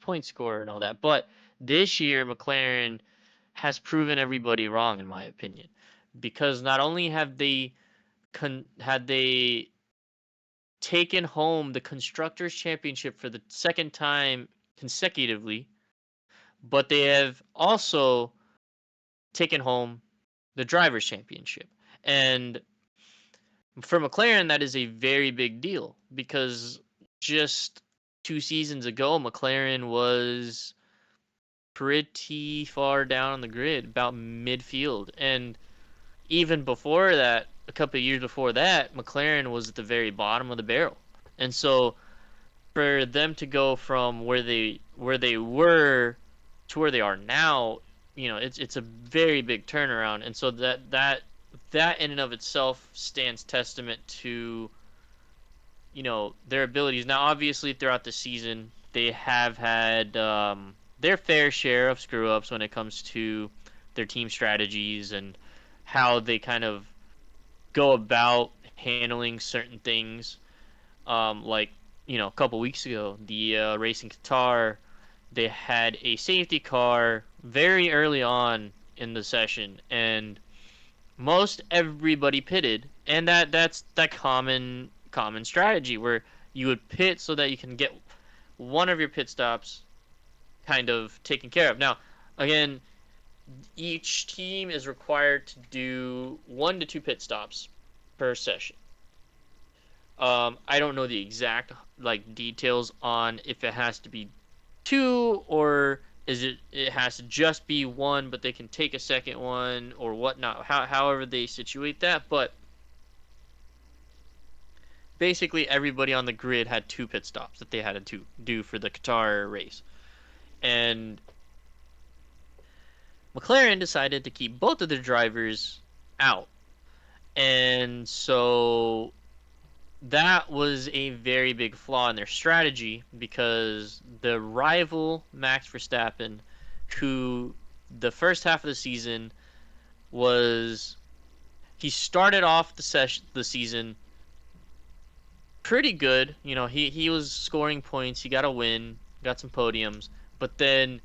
Point scorer and all that. But this year, McLaren has proven everybody wrong, in my opinion, because not only have they had they taken home the constructors championship for the second time consecutively, but they have also taken home the drivers championship. And for McLaren, that is a very big deal because just 2 seasons ago, McLaren was pretty far down on the grid, about midfield. And even before that, a couple of years before that, McLaren was at the very bottom of the barrel. And so for them to go from where they were to where they are now, it's a very big turnaround. And so that in and of itself stands testament to their abilities. Now, obviously, throughout the season, they have had their fair share of screw ups when it comes to their team strategies and how they kind of go about handling certain things. Like a couple weeks ago, the race in Qatar, they had a safety car very early on in the session, and most everybody pitted, and that's that common strategy where you would pit so that you can get one of your pit stops kind of taken care of. Now, again, each team is required to do 1 to 2 pit stops per session. I don't know the exact details on if it has to be 2 or it has to just be 1, but they can take a second one or whatnot. However they situate that, but basically everybody on the grid had 2 pit stops that they had to do for the Qatar race. And McLaren decided to keep both of their drivers out. And so that was a very big flaw in their strategy because the rival Max Verstappen, who the first half of the season he started off the season pretty good. He was scoring points. He got a win, got some podiums, but then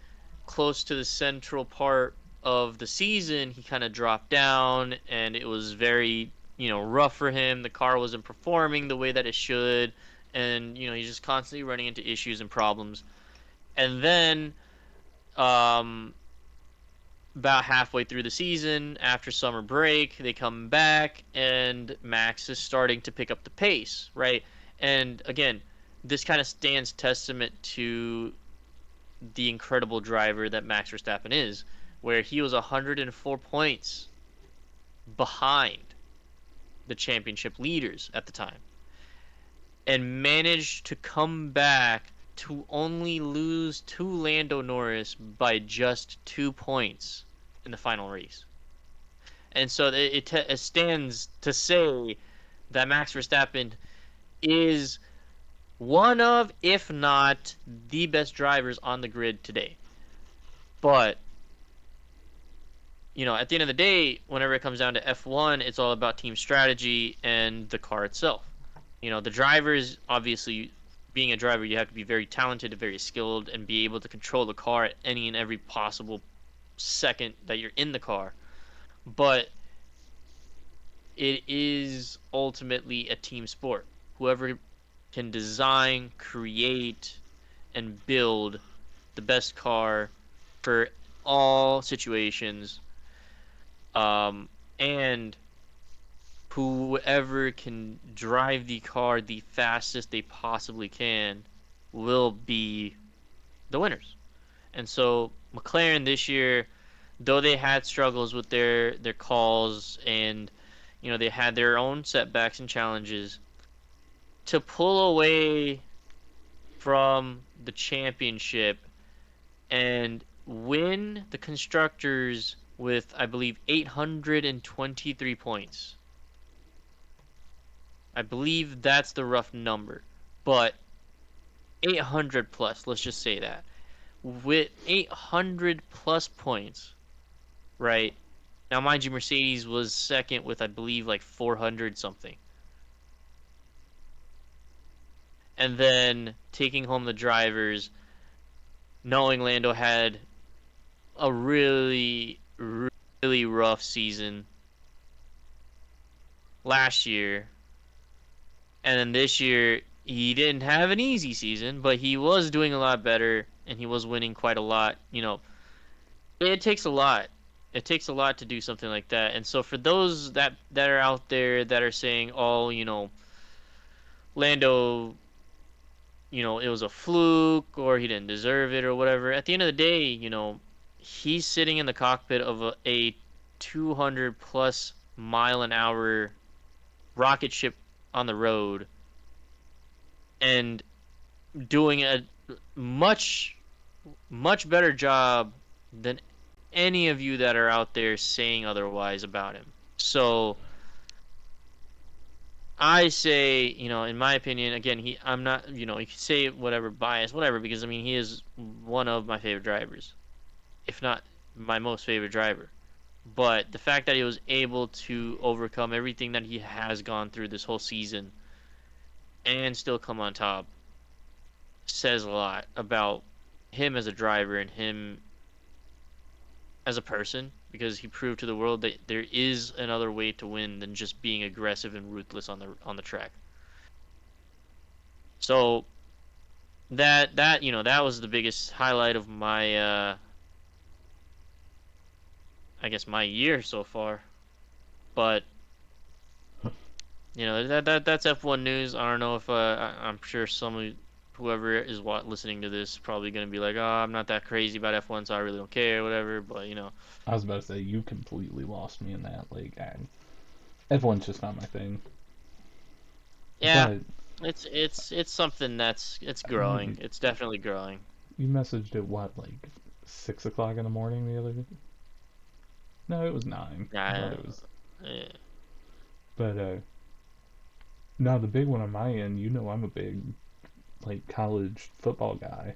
close to the central part of the season, he kind of dropped down, and it was very rough for him. The car wasn't performing the way that it should, and he's just constantly running into issues and problems. And then, about halfway through the season, after summer break, they come back, and Max is starting to pick up the pace, right? And again, this kind of stands testament to the incredible driver that Max Verstappen is, where he was 104 points behind the championship leaders at the time and managed to come back to only lose to Lando Norris by just 2 points in the final race. And so it stands to say that Max Verstappen is one of, if not the best drivers on the grid today. But at the end of the day, whenever it comes down to F1, it's all about team strategy and the car itself. The drivers, obviously, being a driver, you have to be very talented and very skilled and be able to control the car at any and every possible second that you're in the car. But it is ultimately a team sport. Whoever can design, create, and build the best car for all situations, and whoever can drive the car the fastest they possibly can will be the winners. And so McLaren this year, though they had struggles with their calls and they had their own setbacks and challenges, to pull away from the championship and win the constructors with, I believe, 823 points. I believe that's the rough number, but 800 plus, let's just say that. With 800 plus points, right? Now, mind you, Mercedes was second with, I believe, like 400 something. And then taking home the drivers, knowing Lando had a really, really rough season last year. And then this year, he didn't have an easy season, but he was doing a lot better and he was winning quite a lot. It takes a lot. It takes a lot to do something like that. And so for those that are out there that are saying, "Oh, Lando, it was a fluke or he didn't deserve it or whatever." At the end of the day, he's sitting in the cockpit of a 200 plus mile an hour rocket ship on the road and doing a much much better job than any of you that are out there saying otherwise about him. So I say, in my opinion, again, I'm not, you can say whatever bias, whatever, because I mean, he is one of my favorite drivers, if not my most favorite driver. But the fact that he was able to overcome everything that he has gone through this whole season and still come on top says a lot about him as a driver and him as a person because he proved to the world that there is another way to win than just being aggressive and ruthless on the track. So that was the biggest highlight of my I guess my year so far. But that's F1 news. I don't know if I'm sure whoever is listening to this probably gonna be like, oh, I'm not that crazy about F1, so I really don't care, whatever. But I was about to say you completely lost me in that. Like, F1's just not my thing. yeah, But it's something it's I growing. mean, It's definitely growing. you messaged at what, like 6 o'clock in the morning the other day? No, it was 9. I thought Yeah, it was. yeah, But no, the big one on my end. I'm a big like college football guy.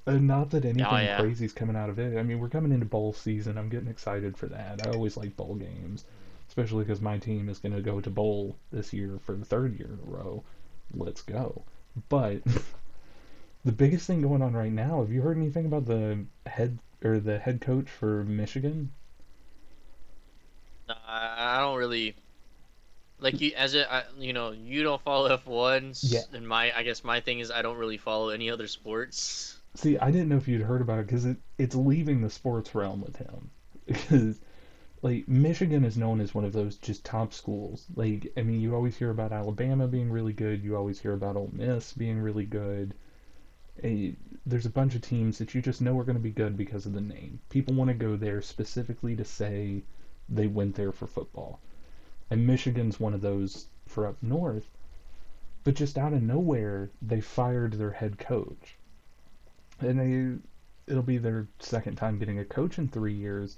Not that oh anything yeah. crazy's coming out of it. I mean, we're coming into bowl season. I'm getting excited for that. I always like bowl games, especially because my team is going to go to bowl this year for the third year in a row. Let's go. But the biggest thing going on right now, have you heard anything about the head coach for Michigan? No, I don't really like you as you don't follow F1, Yeah. and I guess my thing is I don't really follow any other sports. See, I didn't know if you'd heard about it because it's leaving the sports realm with him. Because like Michigan is known as one of those just top schools. Like I mean, you always hear about Alabama being really good. You always hear about Ole Miss being really good. Eh, there's a bunch of teams that you just know are going to be good because of the name. People want to go there specifically to say they went there for football. And Michigan's one of those for up north. But just out of nowhere, they fired their head coach. And it'll be their second time getting a coach in 3 years.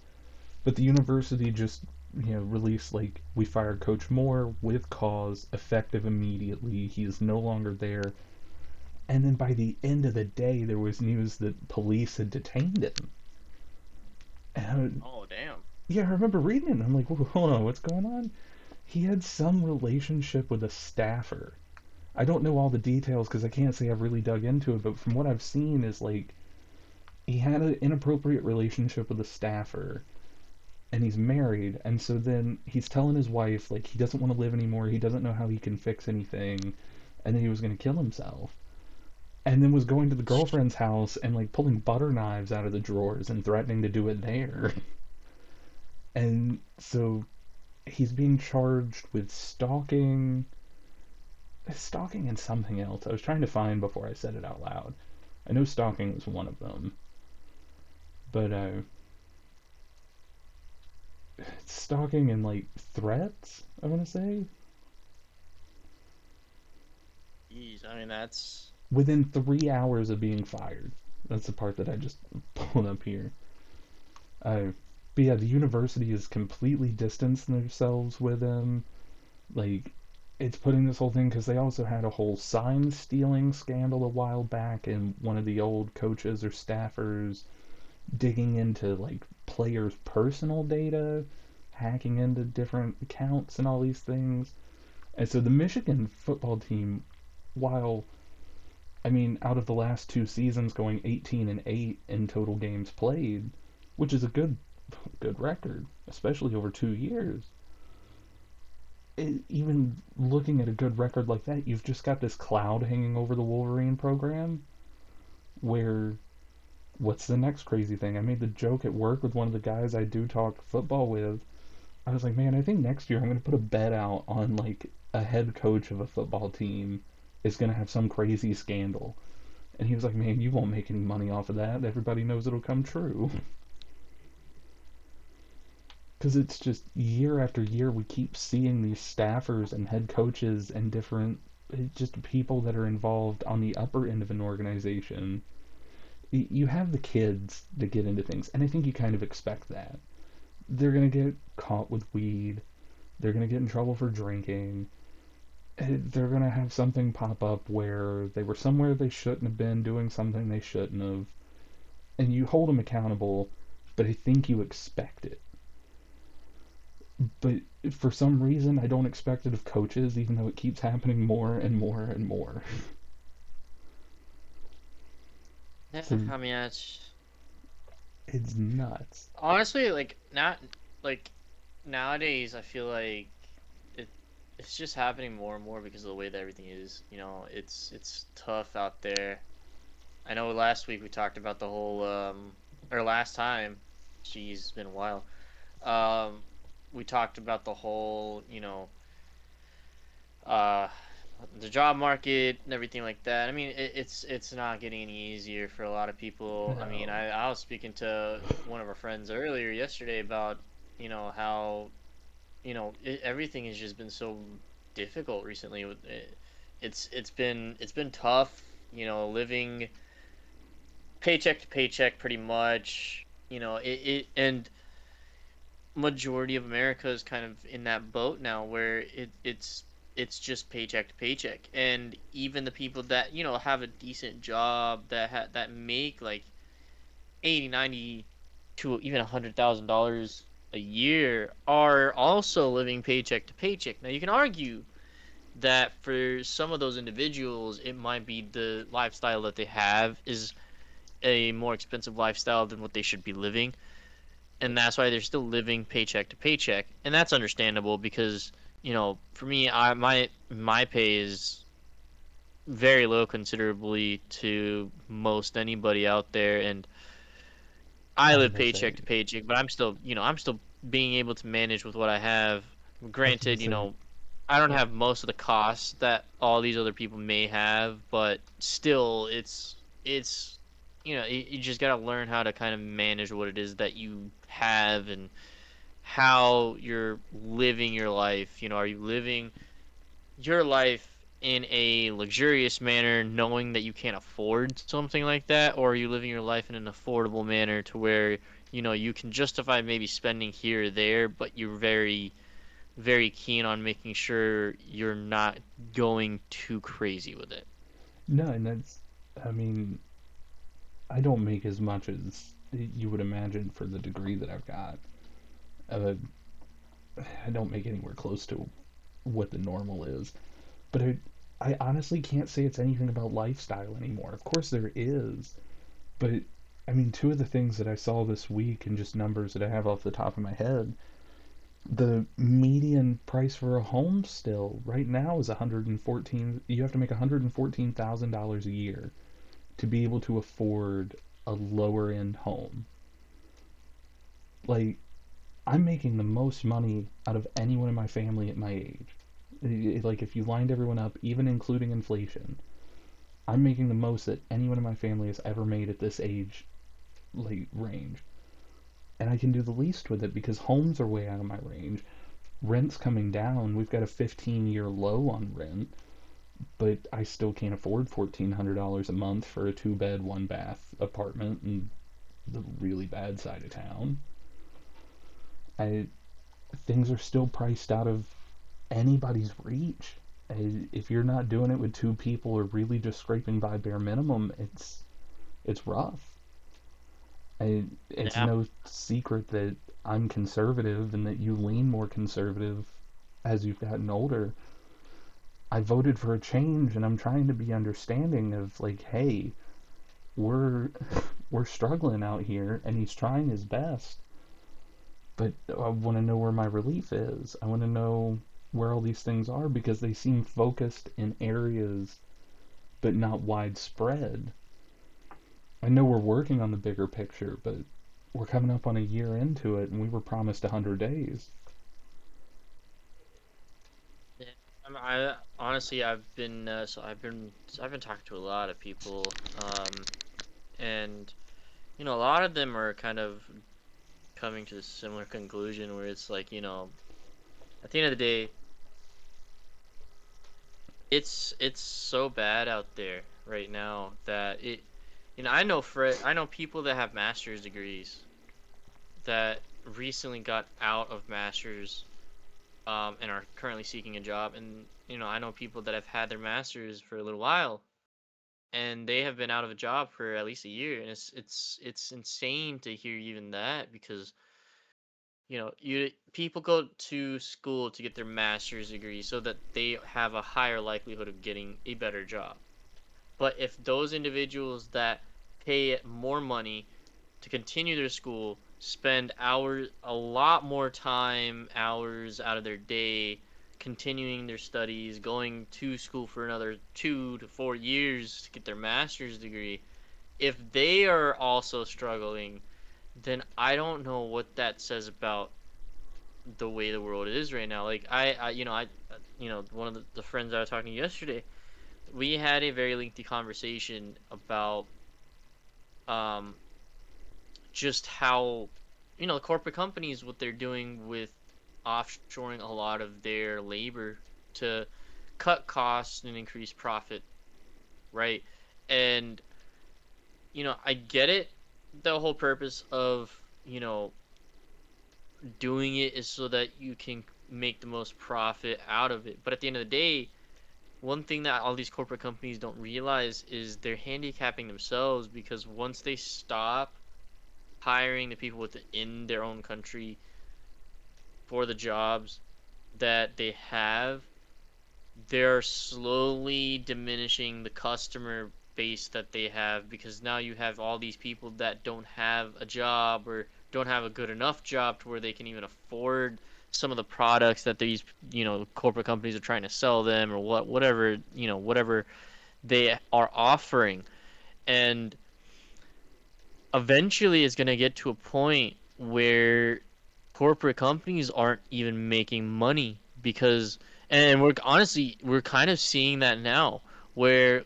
But the university just, released like we fired Coach Moore with cause, effective immediately. He is no longer there. And then by the end of the day, there was news that police had detained him. And Oh damn. yeah, I remember reading it. And I'm like, hold on, what's going on? He had some relationship with a staffer. I don't know all the details because I can't say I've really dug into it, but from what I've seen is like he had an inappropriate relationship with a staffer and he's married, and so then he's telling his wife like he doesn't want to live anymore, he doesn't know how he can fix anything, and then he was going to kill himself, and then was going to the girlfriend's house and like pulling butter knives out of the drawers and threatening to do it there. And so he's being charged with stalking and something else. I was trying to find before I said it out loud. I know stalking was one of them, but stalking and like threats, I want to say. Jeez, I mean within 3 hours of being fired. That's the part that I just pulled up here. Uh, but yeah, the university is completely distanced themselves with him. Like, it's putting this whole thing because they also had a whole sign stealing scandal a while back, and one of the old coaches or staffers digging into like players' personal data, hacking into different accounts and all these things. And so the Michigan football team, while I mean, out of the last two seasons, going 18-8 in total games played, which is a good record, especially over 2 years. Even looking at a good record like that, you've just got this cloud hanging over the Wolverine program. Where what's the next crazy thing? I made the joke at work with one of the guys I do talk football with. I was like, man, I think next year I'm going to put a bet out on like a head coach of a football team is going to have some crazy scandal. And he was like, man, you won't make any money off of that. Everybody knows it'll come true. Because it's just year after year, we keep seeing these staffers and head coaches and different, just people that are involved on the upper end of an organization. You have the kids that get into things, and I think you kind of expect that. They're going to get caught with weed, they're going to get in trouble for drinking, they're going to have something pop up where they were somewhere they shouldn't have been doing something they shouldn't have, and you hold them accountable, but I think you expect it. But for some reason, I don't expect it of coaches, even though it keeps happening more and more and more. Yeah, So I mean, it's it's nuts. honestly like not like nowadays. I feel like it it's just happening more and more because of the way that everything is. It's tough out there. I know last week we talked about the whole or last time, geez, it's been a while. Um, we talked about the whole, uh, the job market and everything like that. I mean, it's not getting any easier for a lot of people. I mean, No. I was speaking to one of our friends earlier yesterday about, how, everything has just been so difficult recently. With it. It's been tough, living paycheck to paycheck pretty much. And majority of America is kind of in that boat now where it's just paycheck to paycheck. And even the people that, have a decent job that make like 80, 90 to even $100,000 a year are also living paycheck to paycheck. Now you can argue that for some of those individuals it might be the lifestyle that they have is a more expensive lifestyle than what they should be living, and that's why they're still living paycheck to paycheck, and that's understandable because for me, my pay is very low considerably to most anybody out there, and I I was live gonna paycheck say, to paycheck, but I'm still being able to manage with what I have. I was gonna Granted, say, I don't have most of the costs that all these other people may have, but still, it's you just gotta learn how to kind of manage what it is that you have and how you're living your life. Are you living your life in a luxurious manner, knowing that you can't afford something like that, or are you living your life in an affordable manner to where you can justify maybe spending here or there, but you're very very keen on making sure you're not going too crazy with it. no, and that's, I mean, I don't make as much as you would imagine for the degree that I've got. Uh, I don't make anywhere close to what the normal is. But I honestly can't say it's anything about lifestyle anymore. Of course there is, but I mean, two of the things that I saw this week and just numbers that I have off the top of my head, the median price for a home still right now is 114. You have to make $114,000 a year to be able to afford a lower end home. Like, I'm making the most money out of anyone in my family at my age. Like, if you lined everyone up, even including inflation, I'm making the most that anyone in my family has ever made at this age, like, range. And I can do the least with it because homes are way out of my range. Rent's coming down. We've got a 15-year low on rent. but I still can't afford $1,400 a month for a two-bed, one-bath apartment in the really bad side of town. I, things are still priced out of anybody's reach. If you're not doing it with two people or really just scraping by bare minimum, it's rough. It's Yeah. no secret that I'm conservative and that you lean more conservative as you've gotten older. I voted for a change, and I'm trying to be understanding of like, hey, we're we're struggling out here, and he's trying his best. But I want to know where my relief is. I want to know where all these things are because they seem focused in areas but not widespread. I know we're working on the bigger picture, but we're coming up on a year into it and we were promised 100 days. Yeah. I honestly, I've been talking to a lot of people, and a lot of them are kind of coming to a similar conclusion where it's like, at the end of the day, it's so bad out there right now that I know people that have master's degrees that recently got out of masters, and are currently seeking a job, and I know people that have had their masters for a little while and they have been out of a job for at least a year, and it's insane to hear even that, because you people go to school to get their master's degree so that they have a higher likelihood of getting a better job. But if those individuals that pay more money to continue their school spend a lot more hours out of their day continuing their studies, going to school for another 2 to 4 years to get their master's degree, if they are also struggling, then I don't know what that says about the way the world is right now. Like one of the friends I was talking to yesterday, we had a very lengthy conversation about um just how corporate companies, what they're doing with offshoring a lot of their labor to cut costs and increase profit, right? And I get it. The whole purpose of doing it is so that you can make the most profit out of it. But at the end of the day, one thing that all these corporate companies don't realize is they're handicapping themselves, because once they stop hiring the people within their own country for the jobs that they have, they're slowly diminishing the customer base that they have, because now you have all these people that don't have a job or don't have a good enough job to where they can even afford some of the products that these corporate companies are trying to sell them, or whatever they are offering. And eventually it's going to get to a point where corporate companies aren't even making money, because and we're kind of seeing that now, where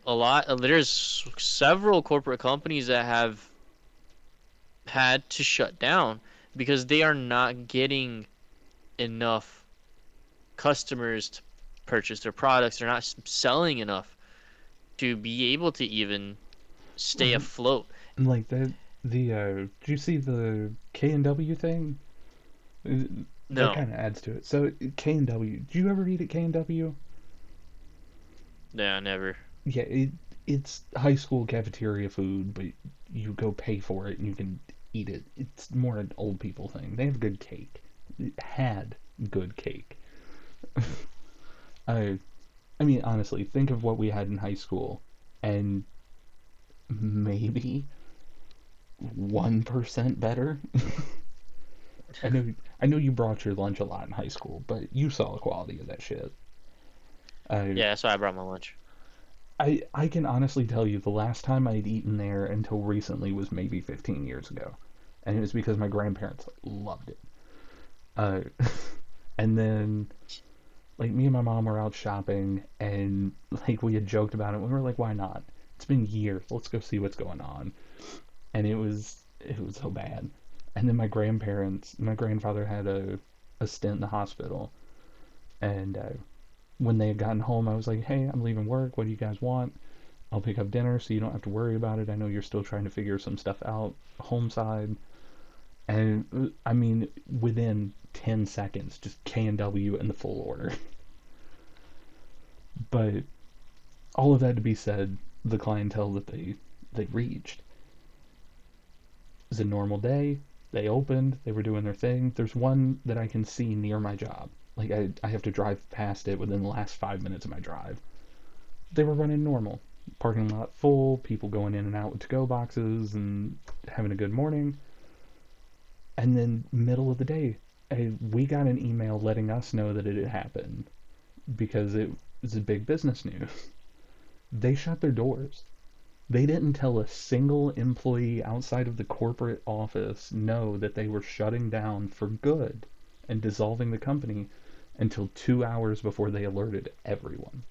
there's several corporate companies that have had to shut down because they are not getting enough customers to purchase their products. They're not selling enough to be able to even stay Right. afloat. And like did you see the K&W thing? Uh, That No. kind of adds to it. So K&W, did you ever eat at K&W? Yeah, never. Yeah, it's high school cafeteria food, but you go pay for it and you can eat it. It's more an old people thing. They have good cake. It had good cake. I I mean honestly, think of what we had in high school and maybe 1% better. I know you brought your lunch a lot in high school, but you saw the quality of that shit. I Yeah, that's why I brought my lunch. I can honestly tell you the last time I'd eaten there until recently was maybe 15 years ago, and it was because my grandparents loved it. Uh, and then like me and my mom were out shopping, and like we had joked about it. We were like, why not? It's been years. Let's go see what's going on. And it was so bad. And then my grandfather had a stint in the hospital, and when they had gotten home, I was like, hey, I'm leaving work. What do you guys want? I'll pick up dinner so you don't have to worry about it. I know you're still trying to figure some stuff out home side. And I mean, within 10 seconds, just K&W in the full order. But all of that to be said, the clientele that they reached is a normal day. They opened, they were doing their thing. There's one that I can see near my job. Like I have to drive past it within the last 5 minutes of my drive. They were running normal. Parking lot full, people going in and out with to-go boxes and having a good morning. And then middle of the day, we got an email letting us know that it had happened because it was a big business news. They shut their doors. They didn't tell a single employee outside of the corporate office no that they were shutting down for good and dissolving the company until 2 hours before they alerted everyone.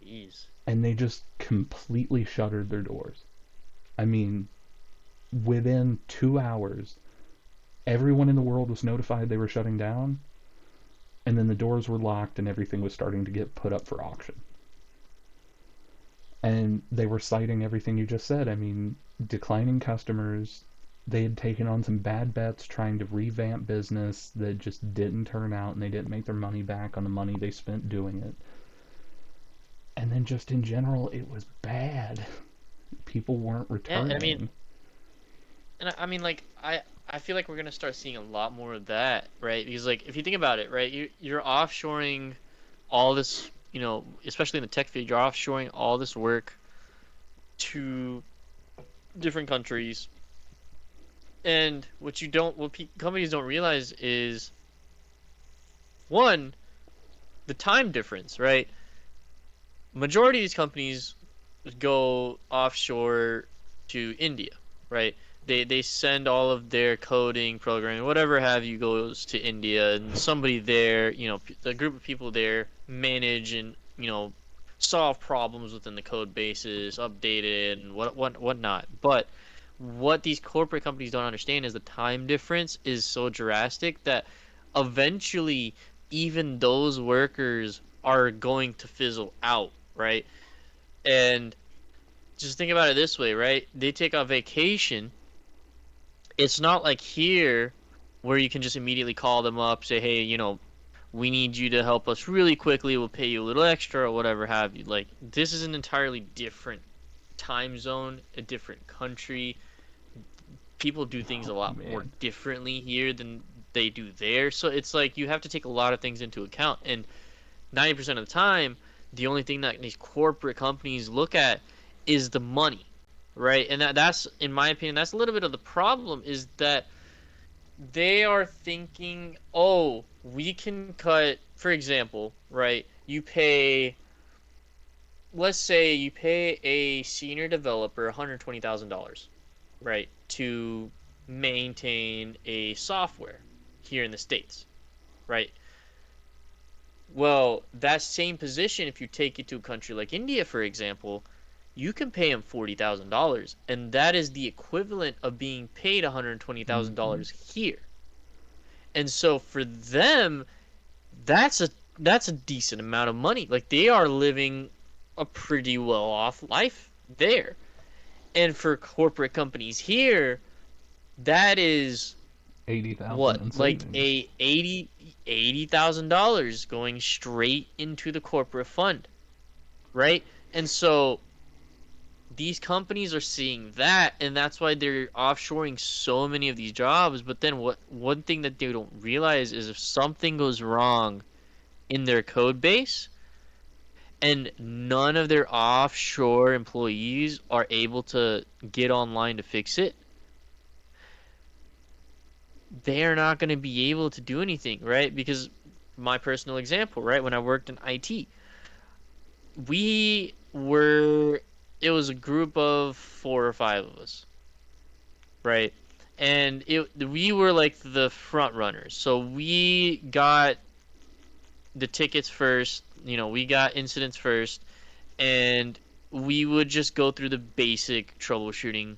Jeez. And they just completely shuttered their doors. I mean, within 2 hours, everyone in the world was notified they were shutting down, and then the doors were locked and everything was starting to get put up for auction. And they were citing everything you just said. I mean, declining customers. They had taken on some bad bets trying to revamp business that just didn't turn out, and they didn't make their money back on the money they spent doing it. And then just in general, it was bad. People weren't Yeah, and returning. I mean, like I feel like we're gonna start seeing a lot more of that, right? Because like if you think about it, right, you're offshoring all this, especially in the tech field, you're offshoring all this work to different countries. And what companies don't realize is one, the time difference, right? Majority of these companies go offshore to India, right? They send all of their coding, programming, whatever have you goes to India, and somebody there, a group of people there manage and solve problems within the code bases, update it, and whatnot. But what these corporate companies don't understand is the time difference is so drastic that eventually even those workers are going to fizzle out, right? And just think about it this way, right? They take a vacation. It's not like here where you can just immediately call them up, say, hey, we need you to help us really quickly. We'll pay you a little extra or whatever have you. Like, this is an entirely different time zone, a different country. People do things a Oh lot more man. differently here than they do there. So it's like you have to take a lot of things into account. And 90% of the time, the only thing that these corporate companies look at is the money, right? And that's, in my opinion, that's a little bit of the problem is that they are thinking, oh, we can cut, for example, right? Let's say you pay a senior developer $120,000, right, to maintain a software here in the States, right? Well, that same position, if you take it to a country like India, for example, you can pay them $40,000, and that is the equivalent of being paid Mm-hmm. $120,000 here. And so for them, that's a that's a decent amount of money. Like they are living a pretty well off life there. And for corporate companies here, that is 80,000 what, in like savings. a $80,000 going straight into the corporate fund, right? And so these companies are seeing that, and that's why they're offshoring so many of these jobs. But then what one thing that they don't realize is if something goes wrong in their code base and none of their offshore employees are able to get online to fix it, they're not going to be able to do anything, right? Because my personal example, right, when I worked in IT, we were it was a group of 4 or 5 of us, right? And we were like the front runners. So we got the tickets first, we got incidents first, and we would just go through the basic troubleshooting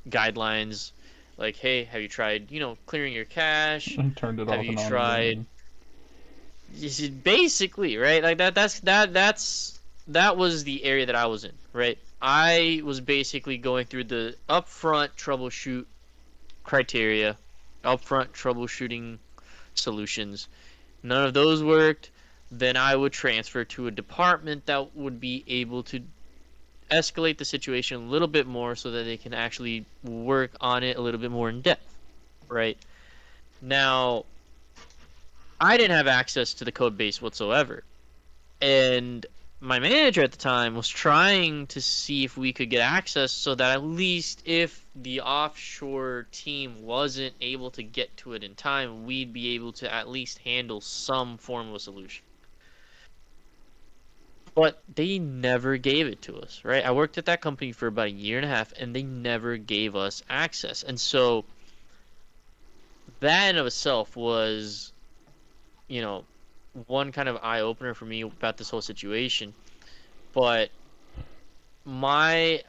guidelines like, hey, have you tried, clearing your cache? I turned it Have off you and on tried again. basically, right? Like that was the area that I was in, right? I was basically going through the upfront troubleshoot criteria, upfront troubleshooting solutions. None of those worked. Then I would transfer to a department that would be able to escalate the situation a little bit more so that they can actually work on it a little bit more in depth, right? Now, I didn't have access to the code base whatsoever. And my manager at the time was trying to see if we could get access so that at least if the offshore team wasn't able to get to it in time, we'd be able to at least handle some form of a solution. But they never gave it to us, right? I worked at that company for about a year and a half and they never gave us access. And so that in of itself was, you know, one kind of eye opener for me about this whole situation. But my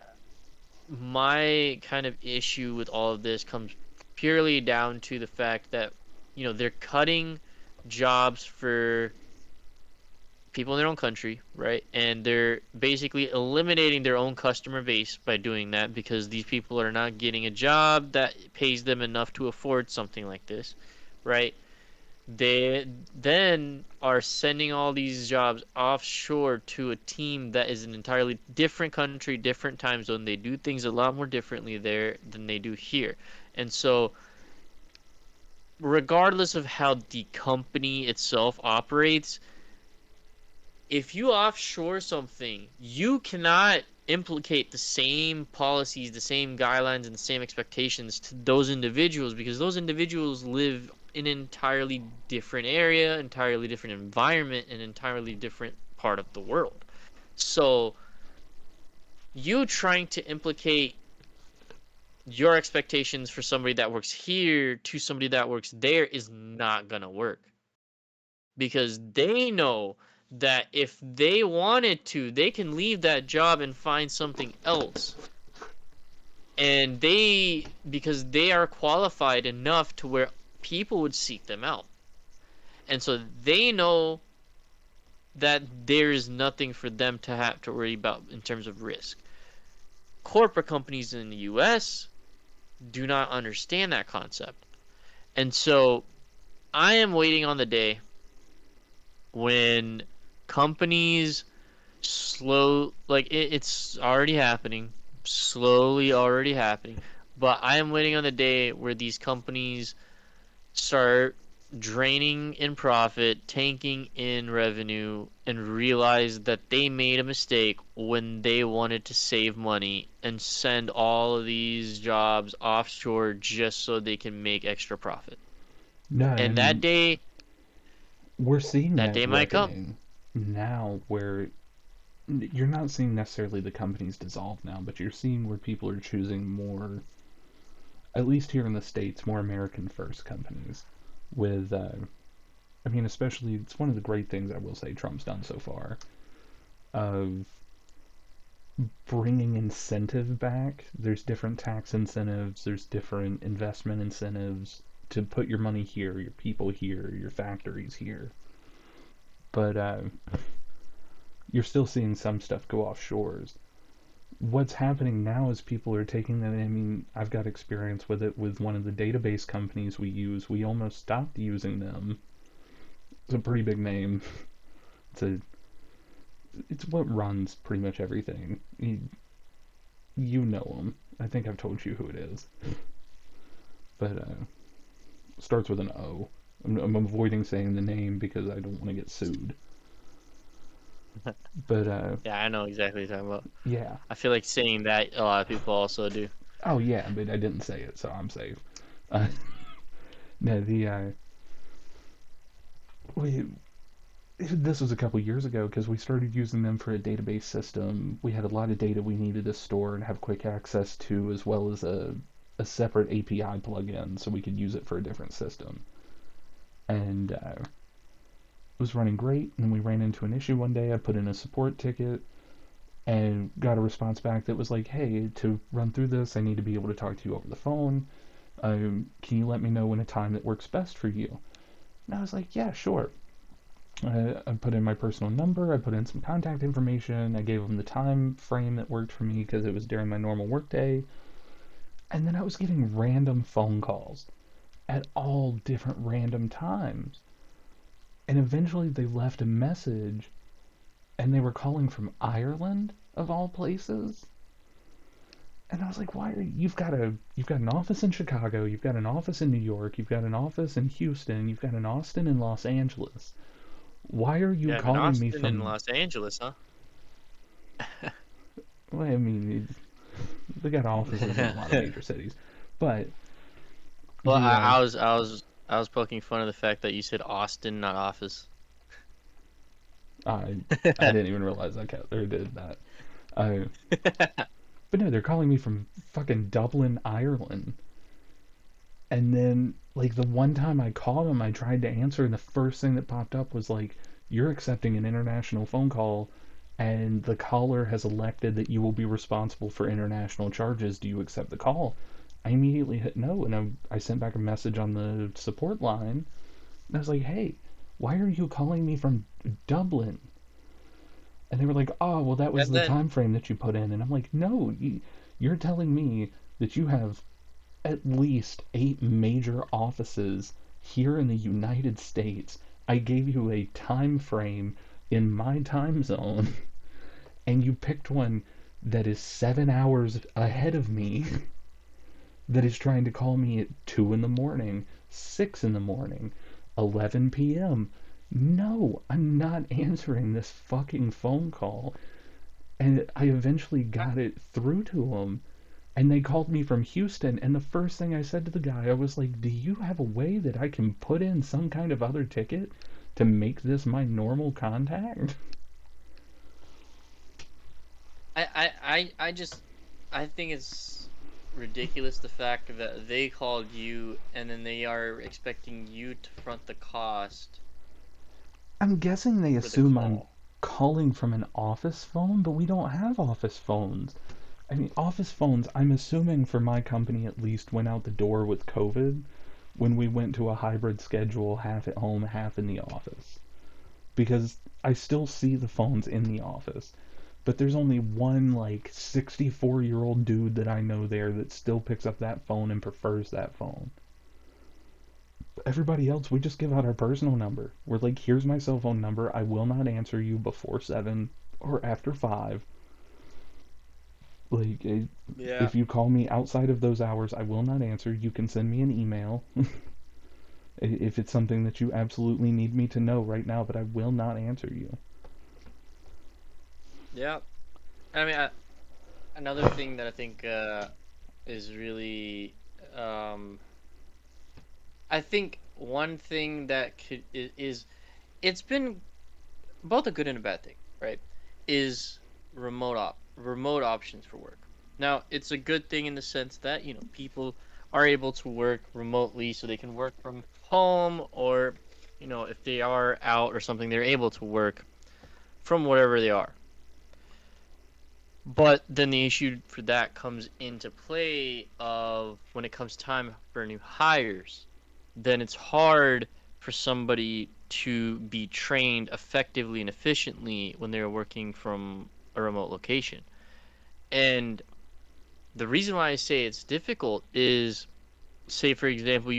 my kind of issue with all of this comes purely down to the fact that, they're cutting jobs for people in their own country, right? And they're basically eliminating their own customer base by doing that because these people are not getting a job that pays them enough to afford something like this, right? They then are sending all these jobs offshore to a team that is an entirely different country, different time zone. They do things a lot more differently there than they do here. And so, regardless of how the company itself operates, if you offshore something, you cannot implicate the same policies, the same guidelines, and the same expectations to those individuals because those individuals live in an entirely different area, entirely different environment, an entirely different part of the world. So you trying to implicate your expectations for somebody that works here to somebody that works there is not gonna work because they know that if they wanted to, they can leave that job and find something else. And because they are qualified enough to where people would seek them out. And so they know that there is nothing for them to have to worry about in terms of risk. Corporate companies in the US do not understand that concept. And so I am waiting on the day when companies it's already happening, slowly already happening, but I am waiting on the day where these companies start draining in profit, tanking in revenue, and realize that they made a mistake when they wanted to save money and send all of these jobs offshore just so they can make extra profit. No, And and we're seeing that that day might come. reckoning now where you're not seeing necessarily the companies dissolve now, but you're seeing where people are choosing more, at least here in the States, more American first companies. With, I mean, especially, it's one of the great things I will say Trump's done so far of bringing incentive back. There's different tax incentives, there's different investment incentives to put your money here, your people here, your factories here. But you're still seeing some stuff go offshores. What's happening now is people are taking that. I mean, I've got experience with it with one of the database companies we use. We almost stopped using them. It's a pretty big name. It's a it's what runs pretty much everything. You know them. I think I've told you who it is. But starts with an O. I'm avoiding saying the name because I don't want to get sued. But Yeah, I know exactly what you're talking about. yeah. I feel like saying that a lot of people also do. Oh yeah, but I didn't say it, so I'm safe. Uh, no, the we, this was a couple years ago because we started using them for a database system. We had a lot of data we needed to store and have quick access to, as well as a separate API plugin so we could use it for a different system. And it was running great, and we ran into an issue one day. I put in a support ticket and got a response back that was like, hey, to run through this, I need to be able to talk to you over the phone. Can you let me know when a time that works best for you? And I was like, yeah, sure. I put in my personal number, I put in some contact information, I gave them the time frame that worked for me because it was during my normal workday, and then I was getting random phone calls at all different random times. And eventually they left a message and they were calling from Ireland of all places. And I was like, why are you've got an office in Chicago, you've got an office in New York, you've got an office in Houston, you've got an Austin and Los Angeles. Why are You you have an calling me Austin in from? Los Angeles, huh? Well, I mean, they got offices in a lot of major cities, but Well, yeah, I was poking fun of the fact that you said Austin, not office. I I didn't even realize I kept or did that. Uh, but no, they're calling me from fucking Dublin, Ireland. And then, like, the one time I called them, I tried to answer, and the first thing that popped up was like, "You're accepting an international phone call, and the caller has elected that you will be responsible for international charges. Do you accept the call?" I immediately hit no, and I sent back a message on the support line, and I was like, "Hey, why are you calling me from Dublin?" And they were like, "Oh, well, that was And the then time frame that you put in." And I'm like, "No, you're telling me that you have at least 8 major offices here in the United States. I gave you a time frame in my time zone, and you picked one that is 7 hours ahead of me that is trying to call me at 2 in the morning, 6 in the morning, 11 p.m. No, I'm not answering this fucking phone call. And I eventually got it through to them, and they called me from Houston, and the first thing I said to the guy, I was like, "Do you have a way that I can put in some kind of other ticket to make this my normal contact?" I just I think it's ridiculous the fact that they called you and then they are expecting you to front the cost I'm guessing they for the assume I'm call. calling from an office phone, but we don't have office phones. I mean, office phones, I'm assuming for my company at least, went out the door with COVID when we went to a hybrid schedule, half at home, half in the office. Because I still see the phones in the office. But there's only one like 64-year-old dude that I know there that still picks up that phone and prefers that phone. Everybody else, we just give out our personal number. We're like, here's my cell phone number. I will not answer you before 7 or after 5. Like, Yeah. if you call me outside of those hours, I will not answer. You can send me an email if it's something that you absolutely need me to know right now, but I will not answer you. Yeah. I mean, another thing that I think is really um I think one thing that is it's been both a good and a bad thing, right? Is remote options for work. Now, it's a good thing in the sense that, people are able to work remotely so they can work from home or, if they are out or something, they're able to work from wherever they are. But then the issue for that comes into play of when it comes time for new hires, then it's hard for somebody to be trained effectively and efficiently when they're working from a remote location. And the reason why I say it's difficult is, say for example,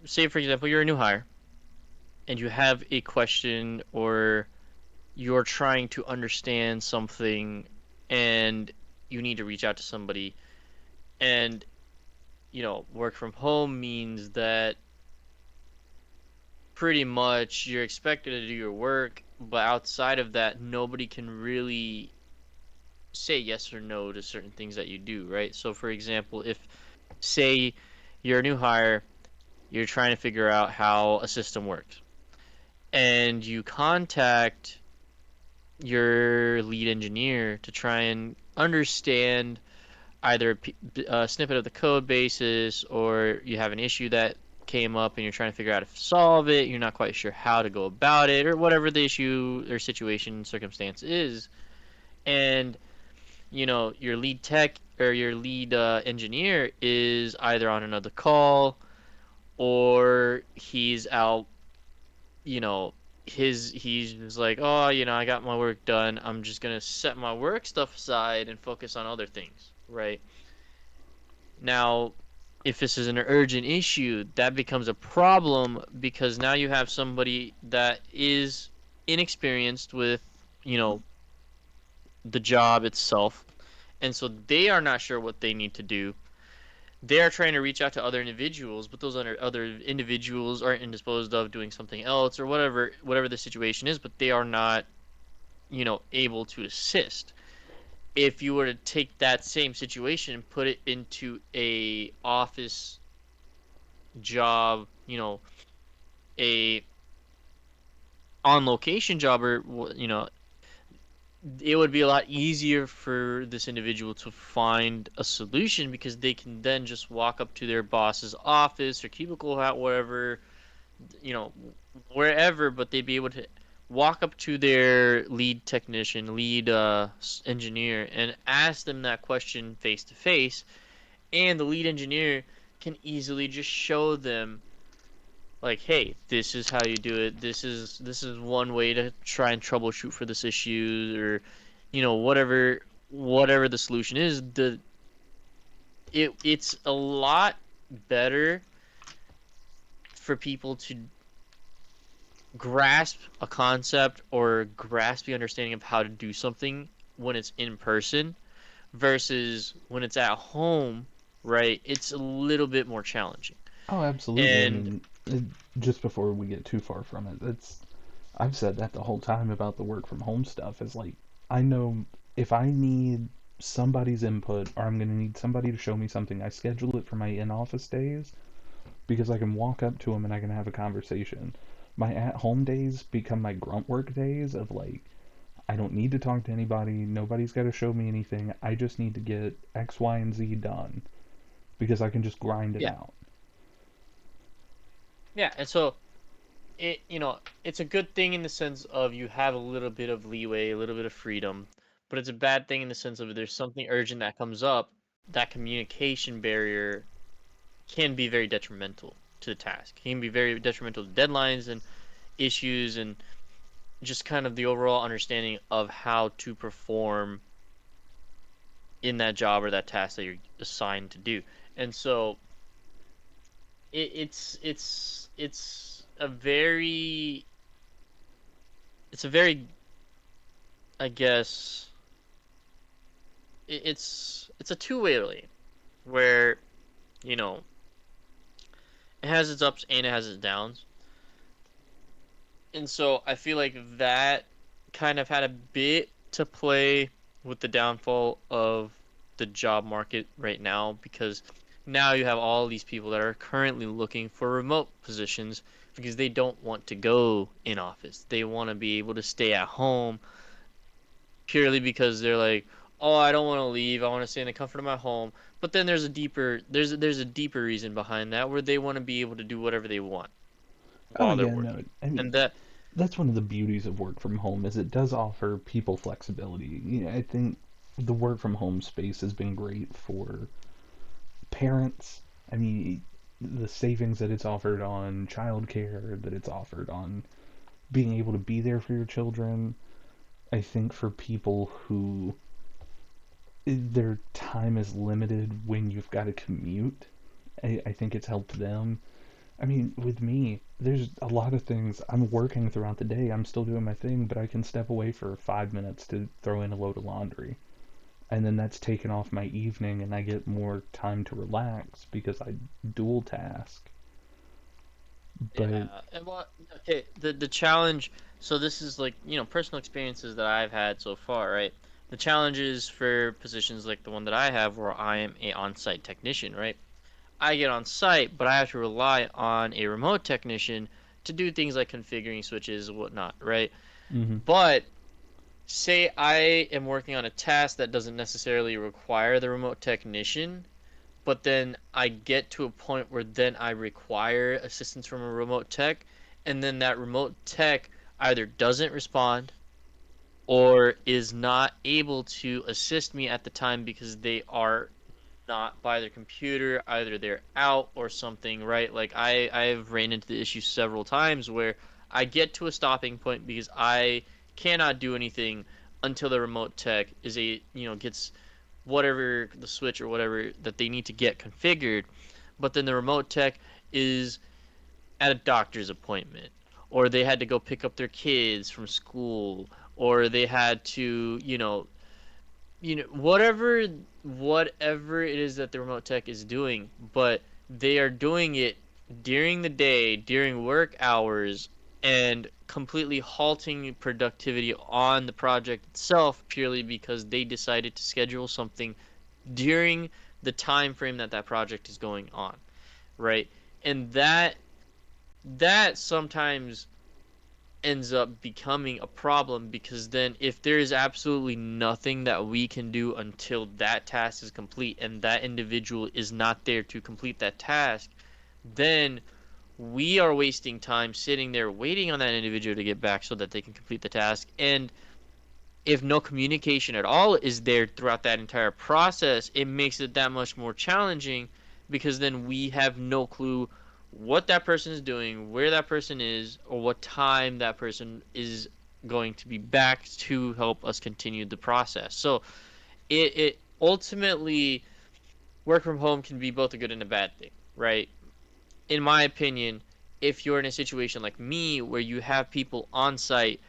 say for example, you're a new hire and you have a question or you're trying to understand something and you need to reach out to somebody, and work from home means that pretty much you're expected to do your work, but outside of that nobody can really say yes or no to certain things that you do, right? So for example, if say you're a new hire, you're trying to figure out how a system works and you contact your lead engineer to try and understand either a snippet of the code basis, or you have an issue that came up and you're trying to figure out how to solve it, you're not quite sure how to go about it, or whatever the issue or situation circumstance is. And your lead tech or your lead engineer is either on another call or he's out you know, he's just like, oh, I got my work done. I'm just gonna set my work stuff aside and focus on other things, right? Now, if this is an urgent issue, that becomes a problem because now you have somebody that is inexperienced with, you know, the job itself, and so they are not sure what they need to do. They are trying to reach out to other individuals, but those other individuals aren't indisposed of doing something else or whatever the situation is, but they are not, able to assist. If you were to take that same situation and put it into a office job, a on location job, or it would be a lot easier for this individual to find a solution because they can then just walk up to their boss's office or cubicle at wherever, you know, wherever, but they'd be able to walk up to their lead technician, lead engineer, and ask them that question face to face, and the lead engineer can easily just show them like, hey, this is how you do it. This is one way to try and troubleshoot for this issue, or whatever the solution is. It's a lot better for people to grasp a concept or grasp the understanding of how to do something when it's in person versus when it's at home, right? It's a little bit more challenging. Oh, absolutely. I And mean, just before we get too far from it, I've said that the whole time about the work from home stuff is like, I know if I need somebody's input or I'm going to need somebody to show me something, I schedule it for my in-office days because I can walk up to them and I can have a conversation. My at-home days become my grunt work days of like, I don't need to talk to anybody. Nobody's got to show me anything. I just need to get X, Y, and Z done because I can just grind it yeah, out. yeah, and so it's a good thing in the sense of you have a little bit of leeway, a little bit of freedom, but it's a bad thing in the sense of if there's something urgent that comes up, that communication barrier can be very detrimental to the task. It can be very detrimental to deadlines and issues and just kind of the overall understanding of how to perform in that job or that task that you're assigned to do. And so it's a very, I guess, it's a two-way lane where you know it has its ups and it has its downs, and so I feel like that kind of had a bit to play with the downfall of the job market right now because now you have all these people that are currently looking for remote positions because they don't want to go in office. They want to be able to stay at home purely because they're like, "Oh, I don't want to leave. I want to stay in the comfort of my home." But then there's a deeper reason behind that where they want to be able to do whatever they want Oh while they're yeah, no. working. I mean, And that that's one of the beauties of work from home is it does offer people flexibility. I think the work from home space has been great for parents. I mean, the savings that it's offered on childcare, that it's offered on being able to be there for your children. I think for people who their time is limited when you've got to commute, I think it's helped them. I mean, with me, there's a lot of things. I'm working throughout the day. I'm still doing my thing, but I can step away for 5 minutes to throw in a load of laundry. And then that's taken off my evening, and I get more time to relax because I dual task. But, Yeah, and okay, the challenge. So this is like personal experiences that I've had so far, right? The challenges for positions like the one that I have, where I am a on-site technician, right? I get on site, but I have to rely on a remote technician to do things like configuring switches and whatnot, right? hmm But say I am working on a task that doesn't necessarily require the remote technician, but then I get to a point where then I require assistance from a remote tech, and then that remote tech either doesn't respond or is not able to assist me at the time because they are not by their computer, either they're out or something, right? Like I've ran into the issue several times where I get to a stopping point because I cannot do anything until the remote tech is gets whatever the switch or whatever that they need to get configured. But then the remote tech is at a doctor's appointment, or they had to go pick up their kids from school, or they had to, whatever it is that the remote tech is doing, but they are doing it during the day, during work hours, and completely halting productivity on the project itself purely because they decided to schedule something during the time frame that that project is going on, right? And that sometimes ends up becoming a problem because then if there is absolutely nothing that we can do until that task is complete and that individual is not there to complete that task, then we are wasting time sitting there waiting on that individual to get back so that they can complete the task. And if no communication at all is there throughout that entire process, it makes it that much more challenging because then we have no clue what that person is doing, where that person is, or what time that person is going to be back to help us continue the process. So it ultimately, work from home can be both a good and a bad thing, right? In my opinion, if you're in a situation like me where you have people on site,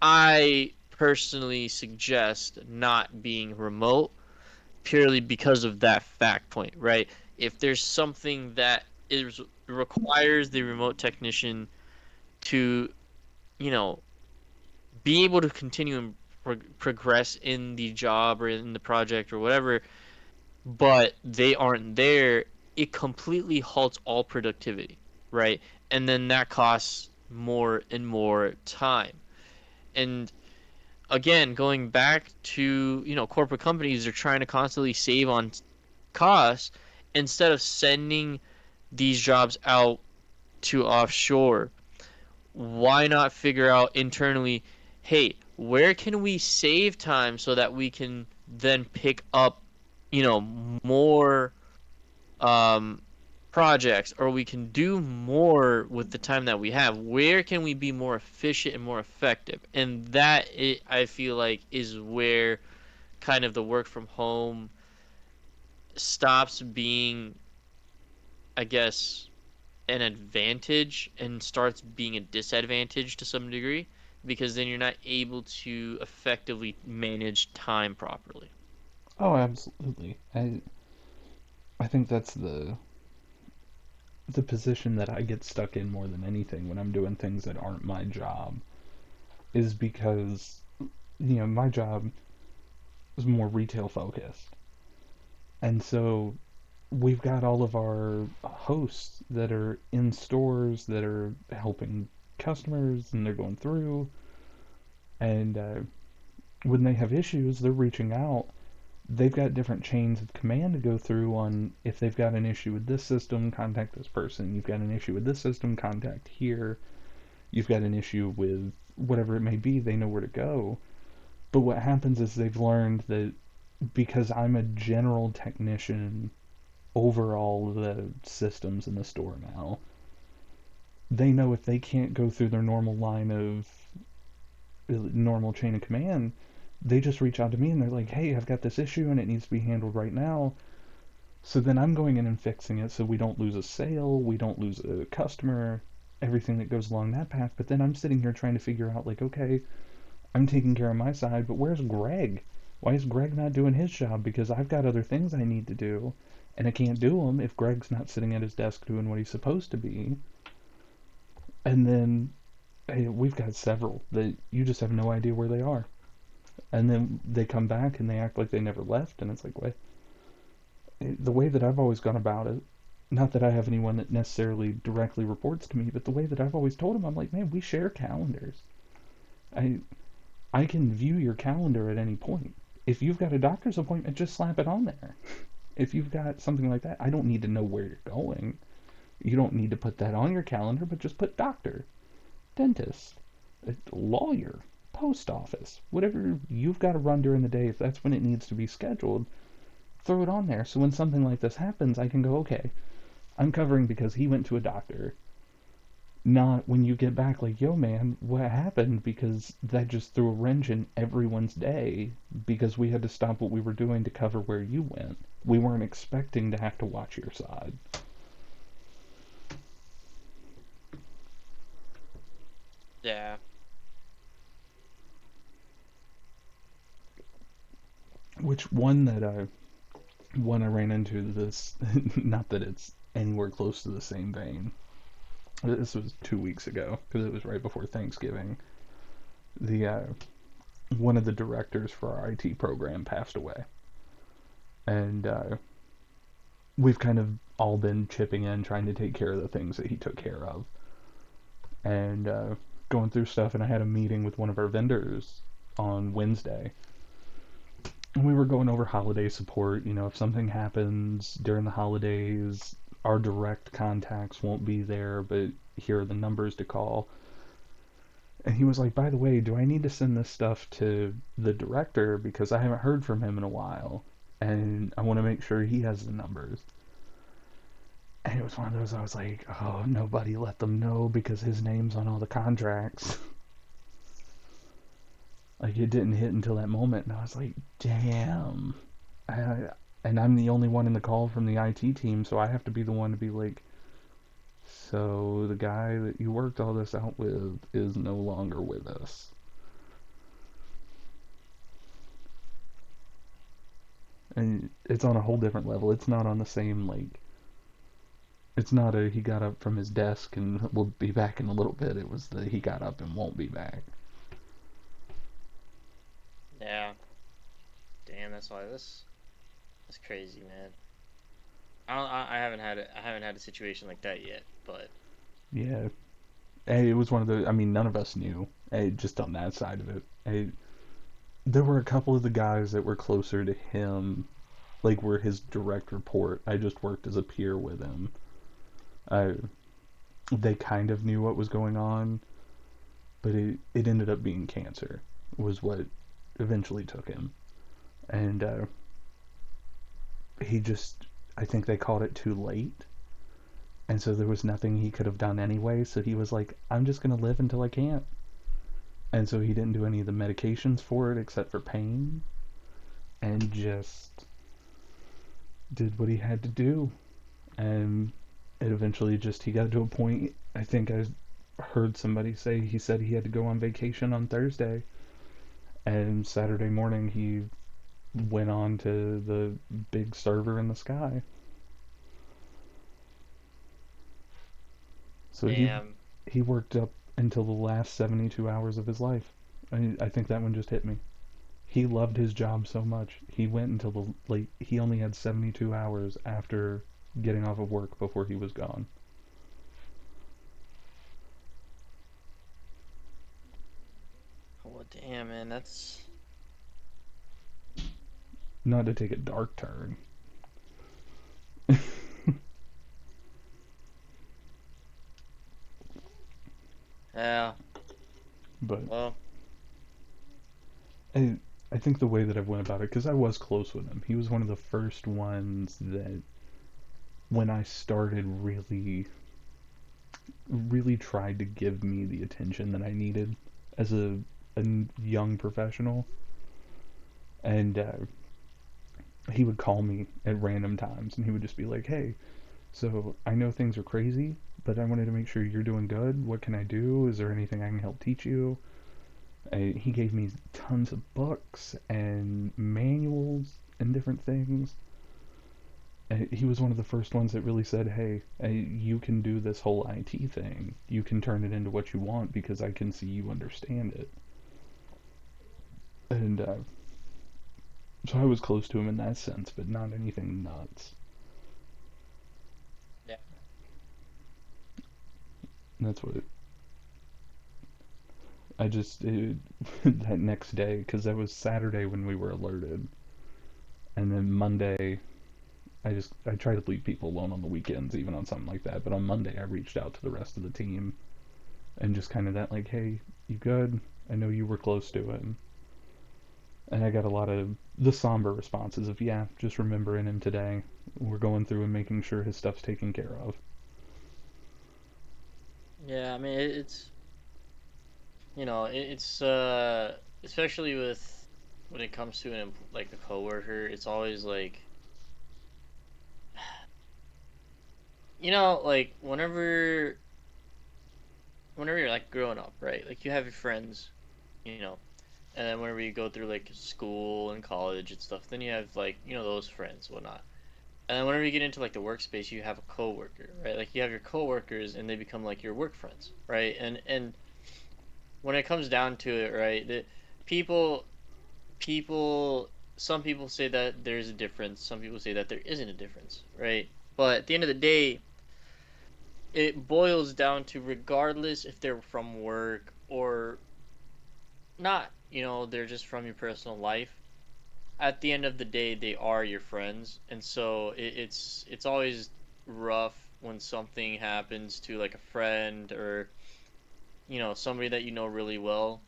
I personally suggest not being remote purely because of that fact point, right? If there's something that is requires the remote technician to, you know, be able to continue and progress in the job or in the project or whatever, but they aren't there, it completely halts all productivity, right? And then that costs more and more time. And again, going back to, corporate companies are trying to constantly save on costs instead of sending these jobs out to offshore. Why not figure out internally, hey, where can we save time so that we can then pick up, more um, projects, or we can do more with the time that we have? Where can we be more efficient and more effective? And I feel like, is where kind of the work from home stops being, I guess, an advantage and starts being a disadvantage to some degree, because then you're not able to effectively manage time properly. Oh, absolutely. I think that's the position that I get stuck in more than anything when I'm doing things that aren't my job is because my job is more retail focused. And so we've got all of our hosts that are in stores that are helping customers and they're going through and when they have issues they're reaching out. They've got different chains of command to go through on if they've got an issue with this system, contact this person. You've got an issue with this system, contact here. You've got an issue with whatever it may be, they know where to go. But what happens is they've learned that because I'm a general technician over all the systems in the store now, they know if they can't go through their normal line of normal chain of command, they just reach out to me and they're like, hey, I've got this issue and it needs to be handled right now. So then I'm going in and fixing it so we don't lose a sale, we don't lose a customer, everything that goes along that path. But then I'm sitting here trying to figure out, like, okay, I'm taking care of my side, but where's Greg? Why is Greg not doing his job? Because I've got other things I need to do, and I can't do them if Greg's not sitting at his desk doing what he's supposed to be. And then hey, we've got several that you just have no idea where they are. And then they come back and they act like they never left, and it's like, wait, the way that I've always gone about it, not that I have anyone that necessarily directly reports to me, but the way that I've always told them, I'm like, man, we share calendars. I I can view your calendar at any point. If you've got a doctor's appointment, just slap it on there. If you've got something like that, I don't need to know where you're going. You don't need to put that on your calendar, but just put doctor, dentist, lawyer, post office, whatever you've got to run during the day. If that's when it needs to be scheduled, throw it on there. So when something like this happens, I can go, okay, I'm covering because he went to a doctor. Not when you get back like, yo man, what happened? Because that just threw a wrench in everyone's day because we had to stop what we were doing to cover where you went. We weren't expecting to have to watch your side. Yeah. Which one I ran into this, not that it's anywhere close to the same vein. This was 2 weeks ago because it was right before Thanksgiving. The one of the directors for our IT program passed away, and we've kind of all been chipping in trying to take care of the things that he took care of, and going through stuff. And I had a meeting with one of our vendors on Wednesday, and we were going over holiday support. You know, if something happens during the holidays, our direct contacts won't be there, but here are the numbers to call. And he was like, by the way, do I need to send this stuff to the director because I haven't heard from him in a while and I want to make sure he has the numbers. And it was one of those I was like, oh, nobody let them know because his name's on all the contracts. Like it didn't hit until that moment and I was like, damn. I, and I'm the only one in the call from the IT team, so I have to be the one to be like, so the guy that you worked all this out with is no longer with us. And it's on a whole different level. It's not on the same like. It's not a he got up from his desk and will be back in a little bit. It was the he got up and won't be back. Yeah. Damn, that's why that's crazy, man. I haven't had I haven't had a situation like that yet, but Yeah, it was one of the. I mean, none of us knew. Just on that side of it, there were a couple of the guys that were closer to him, like were his direct report. I just worked as a peer with him. I They kind of knew what was going on, but it ended up being cancer was what eventually took him. And he just, I think they caught it too late. And so there was nothing he could have done anyway. So he was like, I'm just going to live until I can't. And so he didn't do any of the medications for it except for pain and just did what he had to do. And it eventually just, he got to a point, I think I heard somebody say he said he had to go on vacation on Thursday. And Saturday morning he went on to the big server in the sky. So damn. he worked up until the last 72 hours of his life. I think that one just hit me. He loved his job so much. He went until the late. He only had 72 hours after getting off of work before he was gone. Oh damn, man, that's Not to take a dark turn, yeah. but Well, I I think the way that I went about it, because I was close with him. He was one of the first ones that when I started really tried to give me the attention that I needed as a young professional. And he would call me at random times and he would just be like, hey, so I know things are crazy, but I wanted to make sure you're doing good. What can I do? Is there anything I can help teach you? He gave me tons of books and manuals and different things. He was one of the first ones that really said, hey, you can do this whole IT thing. You can turn it into what you want because I can see you understand it. And so I was close to him in that sense, but not anything nuts. yeah. And that's what I just that next day because that was Saturday when we were alerted, and then Monday I try to leave people alone on the weekends even on something like that. But on Monday I reached out to the rest of the team and just kind of that like, hey, you good? I know you were close to it, and I got a lot of the somber responses of yeah, just remembering him today. We're going through and making sure his stuff's taken care of. Yeah, I mean it's it's especially with when it comes to like a coworker, it's always like like whenever you're like growing up, right? Like you have your friends, you know, and then whenever you go through like school and college and stuff, then you have like those friends, whatnot. And then whenever you get into like the workspace, you have a coworker, right? Like you have your coworkers, and they become like your work friends, right? And when it comes down to it, right, the people people some people say that there's a difference, some people say that there isn't a difference, right? But at the end of the day, it boils down to regardless if they're from work or not, they're just from your personal life. At the end of the day, they are your friends, and so it's always rough when something happens to like a friend or somebody that you know really well.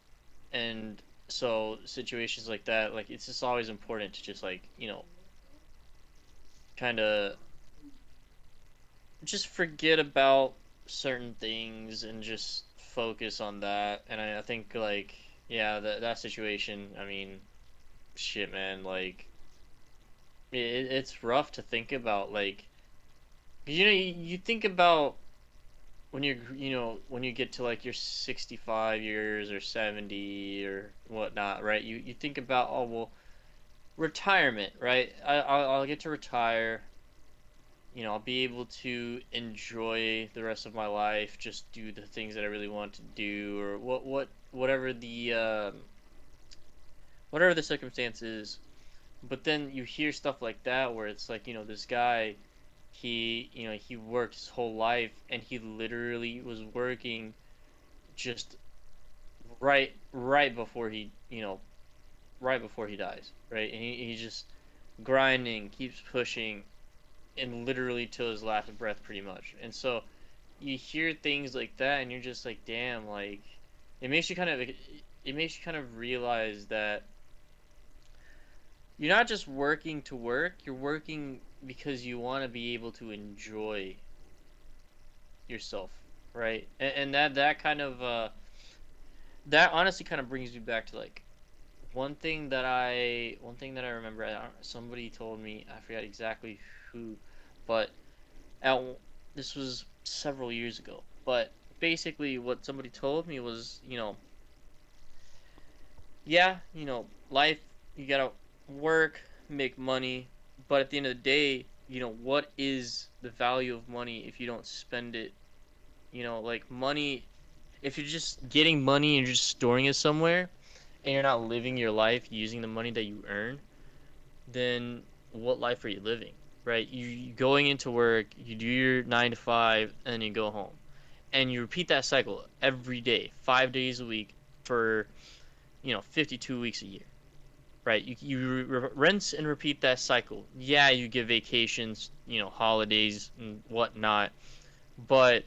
And so situations like that, like it's just always important to just like kind of just forget about certain things and just focus on that. And I think like yeah, that situation, I mean, shit, man, like it's rough to think about. Like you think about when when you get to like your 65 years or 70 or whatnot, right? You think about, oh well, retirement, right? I'll get to retire. I'll be able to enjoy the rest of my life, just do the things that I really want to do, or whatever the circumstances. But then you hear stuff like that where it's like, this guy, he worked his whole life, and he literally was working just right before right before he dies, right? And he's just grinding, keeps pushing, and literally till his last breath, pretty much. And so you hear things like that, and you're just like, damn, like it makes you kind of realize that you're not just working to work, you're working because you want to be able to enjoy yourself, right? And that honestly kind of brings me back to like one thing that I remember. Somebody told me, I forgot exactly who, but at this was several years ago. But basically, what somebody told me was, yeah, life, you gotta work, make money, but at the end of the day, what is the value of money if you don't spend it? Like money, if you're just getting money and you're just storing it somewhere, and you're not living your life using the money that you earn, then what life are you living? Right? You going into work, you do your 9 to 5, and you go home, and you repeat that cycle every day, 5 days a week for 52 weeks a year. Right? You rinse and repeat that cycle. Yeah, you give vacations, holidays and whatnot, but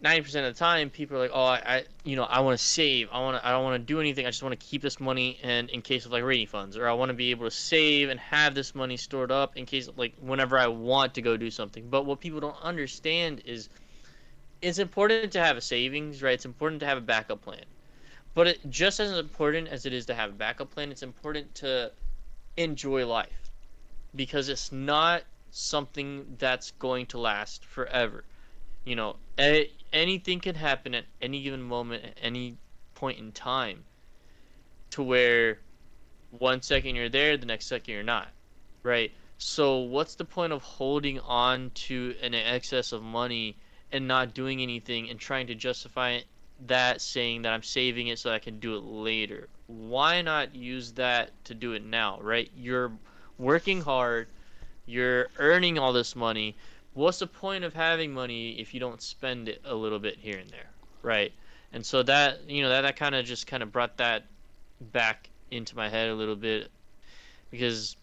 90% of the time people are like, oh, I want to save, I don't want to do anything, I just want to keep this money and in case of like rainy funds, or I want to be able to save and have this money stored up in case of like whenever I want to go do something. But what people don't understand is it's important to have a savings, right? It's important to have a backup plan, but just as important as it is to have a backup plan, it's important to enjoy life, because it's not something that's going to last forever. Anything can happen at any given moment, at any point in time, to where one second you're there, the next second you're not, right? So what's the point of holding on to an excess of money and not doing anything and trying to justify that, saying that I'm saving it so I can do it later? Why not use that to do it now, right? You're working hard, you're earning all this money. What's the point of having money if you don't spend it a little bit here and there, right? And so that kind of just kind of brought that back into my head a little bit, because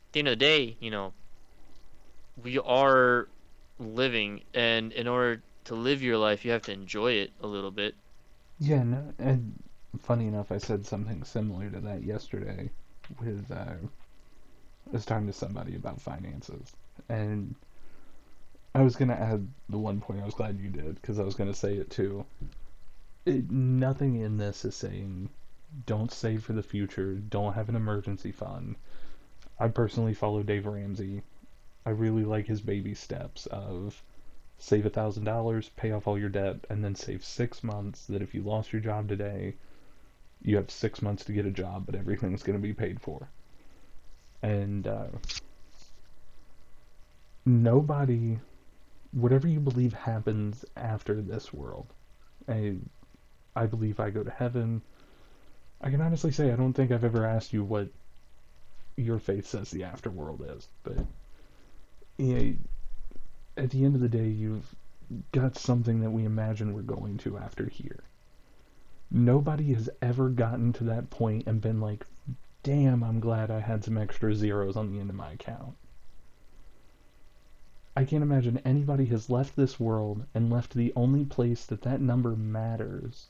at the end of the day, we are living, and in order to live your life, you have to enjoy it a little bit. Yeah, no, and funny enough, I said something similar to that yesterday with I was talking to somebody about finances, and I was gonna add the one point. I was glad you did because I was gonna say it too. Nothing in this is saying don't save for the future, don't have an emergency fund. I personally follow Dave Ramsey. I really like his baby steps of save $1,000, pay off all your debt, and then save 6 months that if you lost your job today, you have 6 months to get a job, but everything's going to be paid for. And nobody, whatever you believe happens after this world, I, I believe I go to heaven. I can honestly say I don't think I've ever asked you what your faith says the afterworld is, but yeah, at the end of the day, you've got something that we imagine we're going to after here. Nobody has ever gotten to that point and been like, damn, I'm glad I had some extra zeros on the end of my account. I can't imagine anybody has left this world and left the only place that that number matters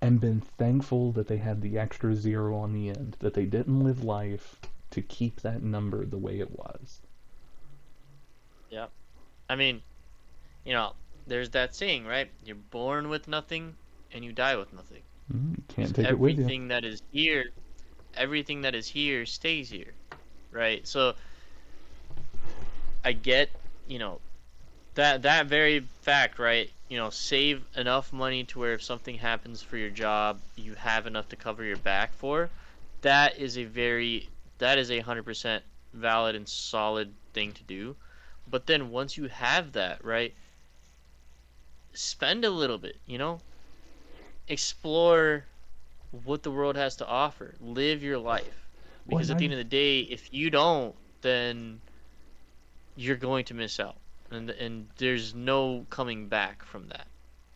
and been thankful that they had the extra zero on the end, that they didn't live life to keep that number the way it was. Yeah. I mean, you know, there's that saying, right? You're born with nothing and you die with nothing. You Because can't take it with you. everything that is here stays here, right? So I get, you know, that very fact, right? Save enough money to where if something happens for your job, you have enough to cover your back for. That is a very that is a 100% valid and solid thing to do. But then once you have that, right, spend a little bit, explore what the world has to offer. Live your life. Well, Because at the end of the day, if you don't, then you're going to miss out. And there's no coming back from that.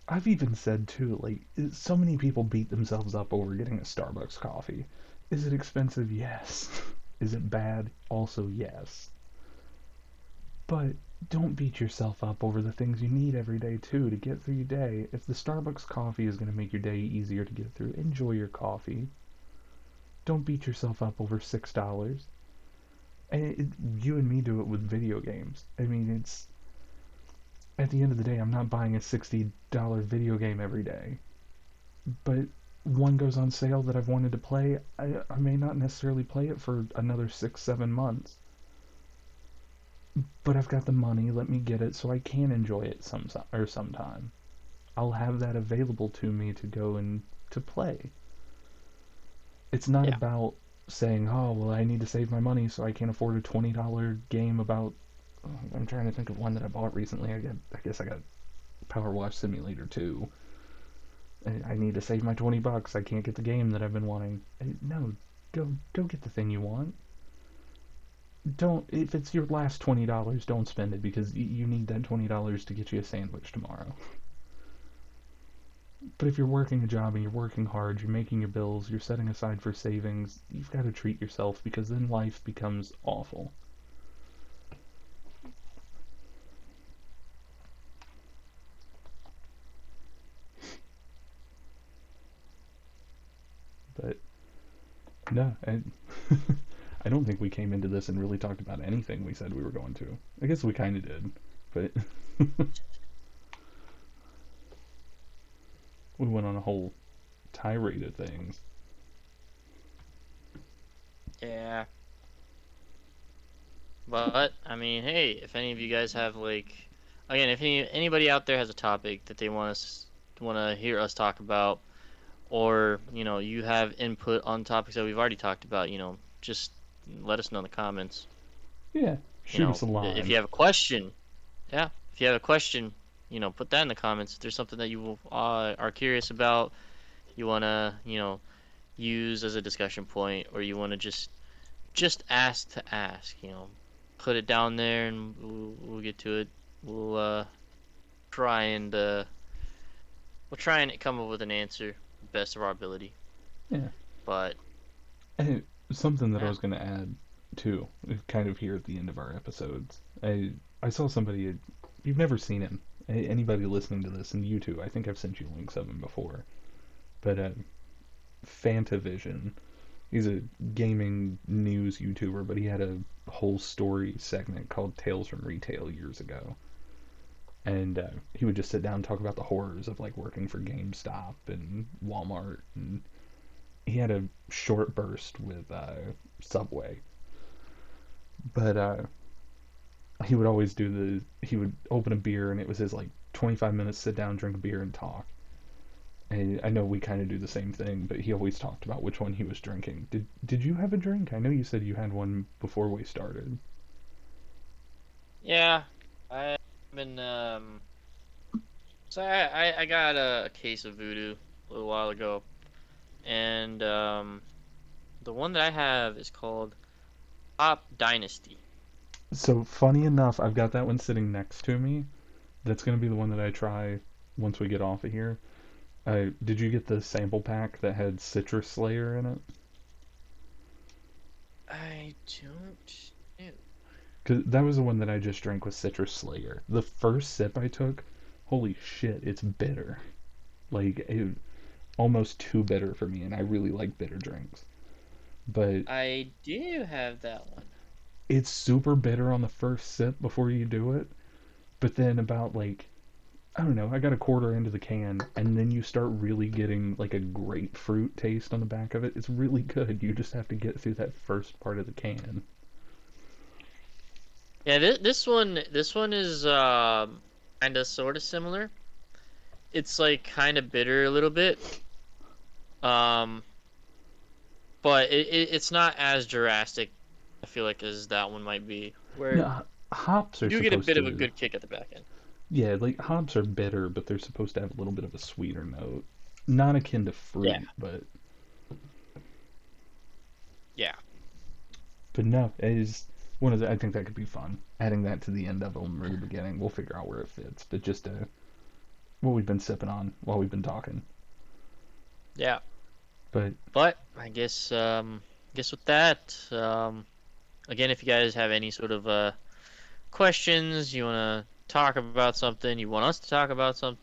I've even said too, like, so many people beat themselves up over getting a Starbucks coffee. Is it expensive? Yes. Is it bad? Also, yes. But don't beat yourself up over the things you need every day too to get through your day. If the Starbucks coffee is going to make your day easier to get through, enjoy your coffee. Don't beat yourself up over $6. And you and me do it with video games. I mean, it's at the end of the day, I'm not buying a $60 video game every day. But one goes on sale that I've wanted to play, I may not necessarily play it for another 6, 7 months. But I've got the money, let me get it so I can enjoy it sometime. I'll have that available to me to go and to play. It's not Yeah. about saying, oh, well, I need to save my money so I can't afford a $20 game about. I'm trying to think of one that I bought recently. I guess I got Power Wash Simulator 2. I need to save my 20 bucks. I can't get the game that I've been wanting. No, go get the thing you want. Don't if it's your last $20, don't spend it because you need that $20 to get you a sandwich tomorrow. But if you're working a job and you're working hard, you're making your bills, you're setting aside for savings, you've got to treat yourself because then life becomes awful. But no, I don't think we came into this and really talked about anything we said we were going to. I guess we kind of did, but we went on a whole tirade of things. Yeah. But I mean, hey, if any of you guys have again, if anybody out there has a topic that they want to hear us talk about, or you have input on topics that we've already talked about, just let us know in the comments. Yeah, shoot us a If line. you have a question, yeah, if you have a question, put that in the comments. If there's something that you are curious about, you wanna use as a discussion point, or you wanna just ask to ask, put it down there and we'll get to it. We'll try and uh, we'll try and come up with an answer best of our ability. Yeah. But And something that I yeah, was going to add too, kind of here at the end of our episodes. I saw somebody. You've never seen him. Anybody listening to this, and you too. I think I've sent you links of him before. But Fantavision He's a gaming news YouTuber, but he had a whole story segment called Tales from Retail years ago. And he would just sit down and talk about the horrors of like working for GameStop and Walmart. And he had a short burst with Subway, but he would always do he would open a beer and it was his like 25 minutes sit down, drink a beer, and talk. And I know we kind of do the same thing, but he always talked about which one he was drinking. Did you have a drink? I know you said you had one before we started. Yeah, I've been so I got a case of voodoo a little while ago, and the one that I have is called Pop Dynasty. So funny enough, I've got that one sitting next to me. That's gonna be the one that I try once we get off of here. Did you get the sample pack that had Citrus Slayer in it? I don't know. Cause that was the one that I just drank with Citrus Slayer. The first sip I took, holy shit, it's bitter. Like almost too bitter for me, and I really like bitter drinks. But I do have that one. it's super bitter on the first sip before you do it. But then about like I don't know, I got a quarter into the can, and then you start really getting like a grapefruit taste on the back of it. It's really good. You just have to get through that first part of the can. Yeah, this one is kind of sort of similar. It's like kind of bitter a little bit. Um, but it's not as drastic, I feel like, as that one might be, where No, hops you are do get a supposed bit of a to. good kick at the back end. Yeah, like hops are bitter, but they're supposed to have a little bit of a sweeter note. Not akin to Yeah, fruit, yeah, but no, it is one of the. I think that could be fun. Adding that to the end of them or the beginning, we'll figure out where it fits. But just what we've been sipping on while we've been talking. yeah. But But I guess with that, again, if you guys have any sort of questions, you want to talk about something, you want us to talk about something,